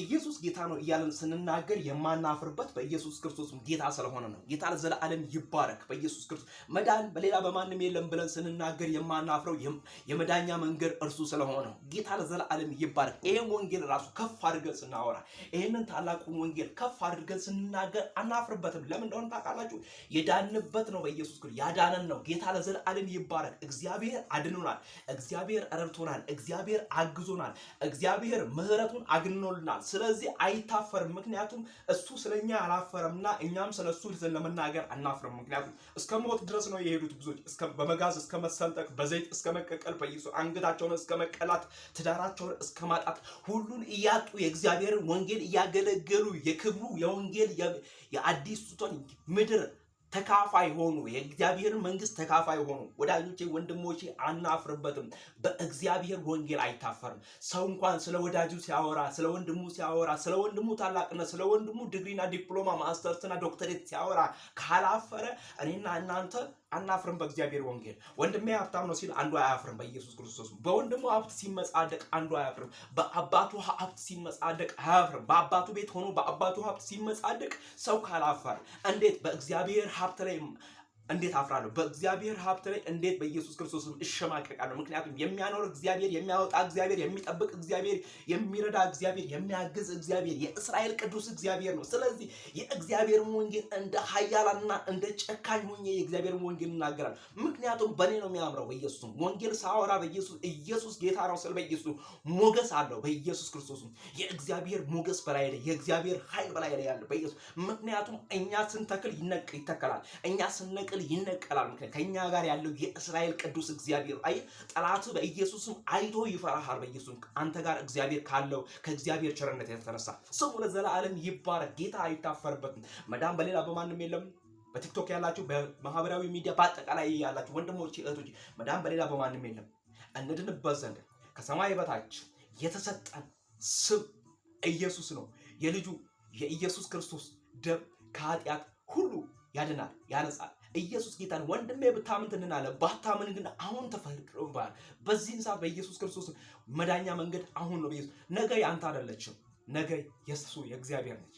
ኢየሱስ ጌታ ነው እያልን ስንናገር የማናፍርበት በኢየሱስ ክርስቶስ ጌታ ስለሆነ ነው። ጌታ ለዘላለም ይባረክ። በኢየሱስ ክርስቶስ መዳን በሌላ በማንም የለም ብለን ስንናገር የማናፍረው የመዳኛ መንገድ እርሱ ስለሆነ ነው። ጌታ ለዘላለም ይባረክ። ይሄን ወንጌል ራሱ ከፍ አድርገን ስናወራ ይሄንን ታላቁን ወንጌል ከፍ አድርገን ስንናገር አናፍርበትም። ለምን እንደሆነ ታውቃላችሁ? የዳንበት ነው። በኢየሱስ ክርስቶስ ያዳነን ነው። ጌታ ለዘላለም ይባረክ። እግዚአብሔር አድኖናል። እግዚአብሔር ረድቶናል። እግዚአብሔር አግዞናል። እግዚአብሔር ምህረቱን አግኖልናል። ስለዚህ አይታፈርም። ምክንያቱም እሱ ስለኛ አላፈረምና እኛም ስለሱ ለመናገር አናፍርም። ምክንያቱም እስከ ሞት ድረስ ነው የሄዱት ብዙዎች፣ በመጋዝ እስከ መሰንጠቅ፣ በዘይት እስከ መቀቀል፣ በኢየሱስ አንገታቸውን እስከ መቀላት፣ ትዳራቸውን እስከ ማጣት፣ ሁሉን እያጡ የእግዚአብሔርን ወንጌል እያገለገሉ የክብሩ የወንጌል የአዲስ ምድር ተካፋይ ሆኑ። የእግዚአብሔርን መንግስት ተካፋይ ሆኑ። ወዳጆቼ ወንድሞቼ አናፍርበትም። በእግዚአብሔር ወንጌል አይታፈርም። ሰው እንኳን ስለ ወዳጁ ሲያወራ፣ ስለ ወንድሙ ሲያወራ፣ ስለ ወንድሙ ታላቅነት፣ ስለ ወንድሙ ዲግሪና ዲፕሎማ ማስተርስና ዶክተሬት ሲያወራ ካላፈረ እኔና እናንተ አናፍርም። በእግዚአብሔር ወንጌል ወንድሜ ሀብታም ነው ሲል አንዱ አያፍርም። በኢየሱስ ክርስቶስ በወንድሙ ሀብት ሲመጻደቅ አንዱ አያፍርም። በአባቱ ሀብት ሲመጻደቅ አያፍርም። በአባቱ ቤት ሆኖ በአባቱ ሀብት ሲመጻደቅ ሰው ካላፈረ እንዴት በእግዚአብሔር ሀብት ላይ እንዴት አፍራለሁ? በእግዚአብሔር ሀብት ላይ እንዴት በኢየሱስ ክርስቶስ እሸማቀቃለሁ? ምክንያቱም የሚያኖር እግዚአብሔር፣ የሚያወጣ እግዚአብሔር፣ የሚጠብቅ እግዚአብሔር፣ የሚረዳ እግዚአብሔር፣ የሚያግዝ እግዚአብሔር የእስራኤል ቅዱስ እግዚአብሔር ነው። ስለዚህ የእግዚአብሔርን ወንጌል እንደ ኃያላንና እንደ ጨካኝ ሆኜ የእግዚአብሔርን ወንጌል እናገራለሁ። ምክንያቱም በእኔ ነው የሚያምረው። በኢየሱስ ወንጌል ሳወራ ኢየሱስ ጌታ ነው ስል በኢየሱስ ሞገስ አለው። በኢየሱስ ክርስቶስ የእግዚአብሔር ሞገስ በላይ ላይ፣ የእግዚአብሔር ኃይል በላይ ላይ ያለው በኢየሱስ። ምክንያቱም እኛ ስንተክል ይተከላል፣ እኛ ስንነቅል ይነቀላል። ምክንያቱም ከኛ ጋር ያለው የእስራኤል ቅዱስ እግዚአብሔር አይ ጠላት በኢየሱስም አይቶ ይፈራሃል። በኢየሱስ አንተ ጋር እግዚአብሔር ካለው ከእግዚአብሔር ቸርነት የተነሳ ስሙ ለዘላለም ይባረክ። ጌታ አይታፈርበትም። መዳን በሌላ በማንም የለም። በቲክቶክ ያላችሁ፣ በማህበራዊ ሚዲያ በአጠቃላይ ያላችሁ ወንድሞቼ እህቶቼ፣ መዳን በሌላ በማንም የለም። እንድንበት ዘንድ ከሰማይ በታች የተሰጠን ስም ኢየሱስ ነው። የልጁ የኢየሱስ ክርስቶስ ደም ከኃጢአት ሁሉ ያድናል፣ ያነጻል። ኢየሱስ ጌታን ወንድሜ ብታምን ትድናለህ፣ ባታምን ግን አሁን ተፈርዶብሃል። በዚህን ሰዓት በኢየሱስ ክርስቶስ መዳኛ መንገድ አሁን ነው። በኢየሱስ ነገ ያንተ አይደለችም፣ ነገ የሱ የእግዚአብሔር ነች።